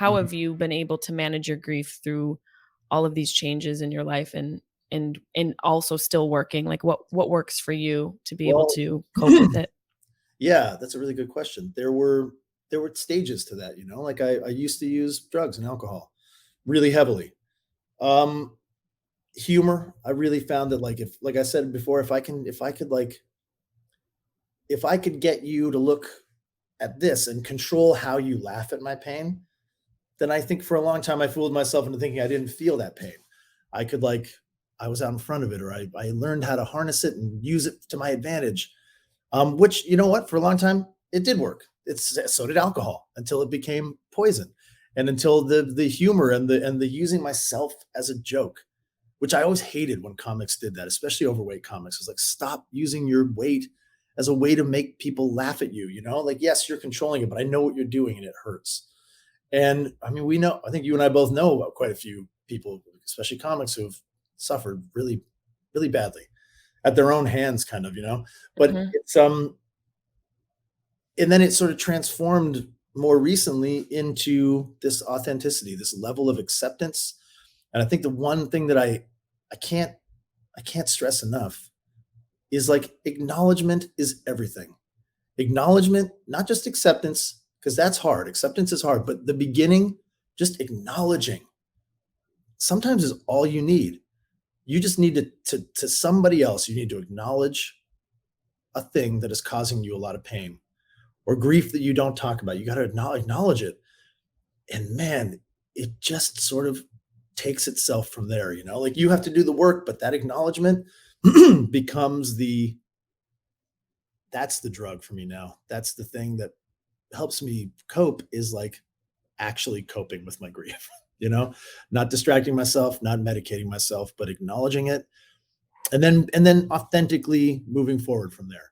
how have you been able to manage your grief through all of these changes in your life and also still working? Like what works for you to be able Well, to cope with it? yeah, that's a really good question. There were stages to that, like I used to use drugs and alcohol really heavily. Um, Humor, I really found that like I said before, if I could get you to look at this and control how you laugh at my pain, then I think for a long time I fooled myself into thinking I didn't feel that pain. I could I was out in front of it, or I learned how to harness it and use it to my advantage. Which, you know what, for a long time it did work. So did alcohol until it became poison, and until the humor and the using myself as a joke, which I always hated when comics did that, especially overweight comics. It's like, stop using your weight as a way to make people laugh at you. Like, yes, you're controlling it, but I know what you're doing and it hurts. And I mean, I think you and I both know about quite a few people, especially comics, who have suffered really, really badly at their own hands, kind of, but Mhm. and then it sort of transformed more recently into this authenticity, this level of acceptance. And I think the one thing that I can't I can't stress enough is like, acknowledgement is everything. Acknowledgement, not just acceptance, because that's hard. Acceptance is hard, but the beginning, just acknowledging, sometimes is all you need. You just need to somebody else, you need to acknowledge a thing that is causing you a lot of pain or grief that you don't talk about. You got to acknowledge it. And man, it just sort of takes itself from there, like, you have to do the work, but that acknowledgement becomes that's the drug for me now. That's the thing that helps me cope, is like actually coping with my grief, not distracting myself, not medicating myself, but acknowledging it, and then authentically moving forward from there.